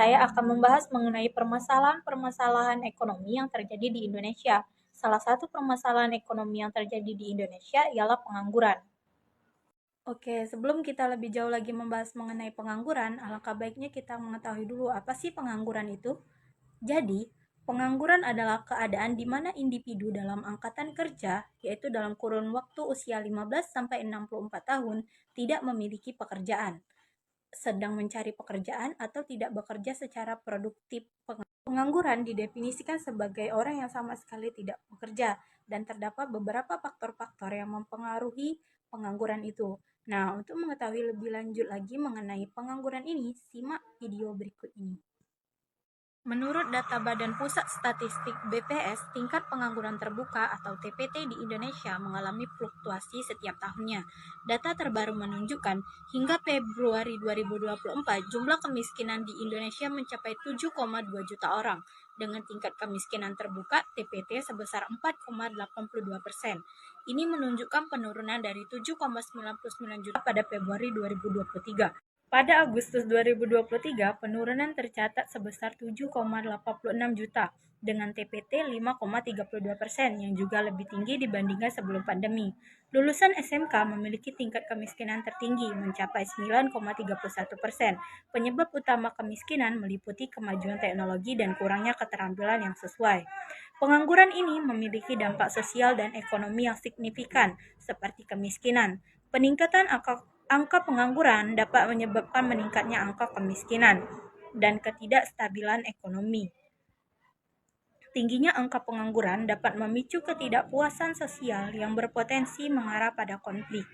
saya akan membahas mengenai permasalahan-permasalahan ekonomi yang terjadi di Indonesia. Salah satu permasalahan ekonomi yang terjadi di Indonesia ialah pengangguran. Oke, sebelum kita lebih jauh lagi membahas mengenai pengangguran, alangkah baiknya kita mengetahui dulu apa sih pengangguran itu. Jadi, pengangguran adalah keadaan di mana individu dalam angkatan kerja, yaitu dalam kurun waktu usia 15 sampai 64 tahun, tidak memiliki pekerjaan, sedang mencari pekerjaan atau tidak bekerja secara produktif. Pengangguran didefinisikan sebagai orang yang sama sekali tidak bekerja dan terdapat beberapa faktor-faktor yang mempengaruhi pengangguran itu. Nah, untuk mengetahui lebih lanjut lagi mengenai pengangguran ini, simak video berikut ini. Menurut data Badan Pusat Statistik (BPS), tingkat pengangguran terbuka atau TPT di Indonesia mengalami fluktuasi setiap tahunnya. Data terbaru menunjukkan hingga Februari 2024, jumlah kemiskinan di Indonesia mencapai 7,2 juta orang, dengan tingkat kemiskinan terbuka (TPT) sebesar 4,82%. Ini menunjukkan penurunan dari 7,99 juta pada Februari 2023. Pada Agustus 2023, penurunan tercatat sebesar 7,86 juta dengan TPT 5,32% yang juga lebih tinggi dibandingkan sebelum pandemi. Lulusan SMK memiliki tingkat kemiskinan tertinggi mencapai 9,31%. Penyebab utama kemiskinan meliputi kemajuan teknologi dan kurangnya keterampilan yang sesuai. Pengangguran ini memiliki dampak sosial dan ekonomi yang signifikan seperti kemiskinan. Peningkatan angka pengangguran dapat menyebabkan meningkatnya angka kemiskinan dan ketidakstabilan ekonomi. Tingginya angka pengangguran dapat memicu ketidakpuasan sosial yang berpotensi mengarah pada konflik.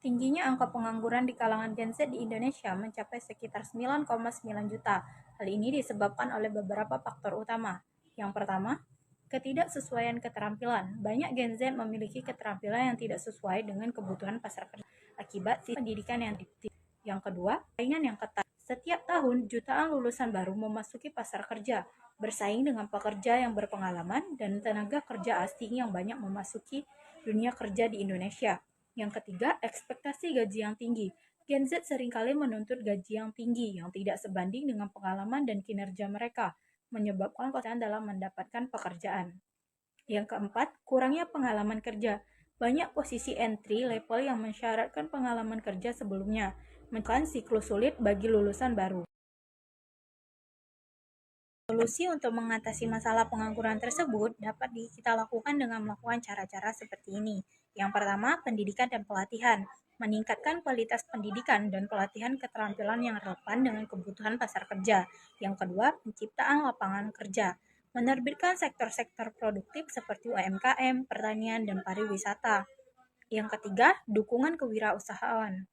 Tingginya angka pengangguran di kalangan Gen Z di Indonesia mencapai sekitar 9,9 juta. Hal ini disebabkan oleh beberapa faktor utama. Yang pertama, ketidaksesuaian keterampilan. Banyak Gen Z memiliki keterampilan yang tidak sesuai dengan kebutuhan pasar kerja akibat sistem pendidikan yang dikti. Yang kedua, saingan yang ketat. Setiap tahun, jutaan lulusan baru memasuki pasar kerja, bersaing dengan pekerja yang berpengalaman dan tenaga kerja asing yang banyak memasuki dunia kerja di Indonesia. Yang ketiga, ekspektasi gaji yang tinggi. Gen Z seringkali menuntut gaji yang tinggi yang tidak sebanding dengan pengalaman dan kinerja mereka, menyebabkan kesulitan dalam mendapatkan pekerjaan. Yang keempat, kurangnya pengalaman kerja. Banyak posisi entry level yang mensyaratkan pengalaman kerja sebelumnya, menyebabkan siklus sulit bagi lulusan baru. Solusi untuk mengatasi masalah pengangguran tersebut dapat kita lakukan dengan melakukan cara-cara seperti ini. Yang pertama, pendidikan dan pelatihan. Meningkatkan kualitas pendidikan dan pelatihan keterampilan yang relevan dengan kebutuhan pasar kerja. Yang kedua, penciptaan lapangan kerja. Menerbitkan sektor-sektor produktif seperti UMKM, pertanian, dan pariwisata. Yang ketiga, dukungan kewirausahaan.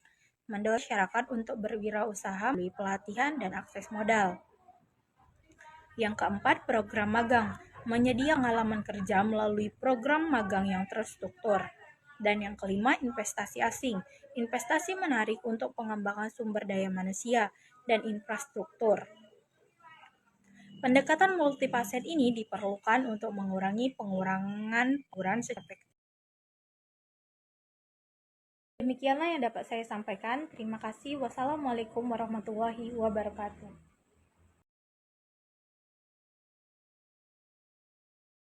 Mendorong masyarakat untuk berwirausaha melalui pelatihan dan akses modal. Yang keempat, program magang. Menyedia pengalaman kerja melalui program magang yang terstruktur. Dan yang kelima, investasi asing. Investasi menarik untuk pengembangan sumber daya manusia dan infrastruktur. Pendekatan multifaset ini diperlukan untuk mengurangi pengangguran secara efektif. Demikianlah yang dapat saya sampaikan. Terima kasih. Wassalamualaikum warahmatullahi wabarakatuh.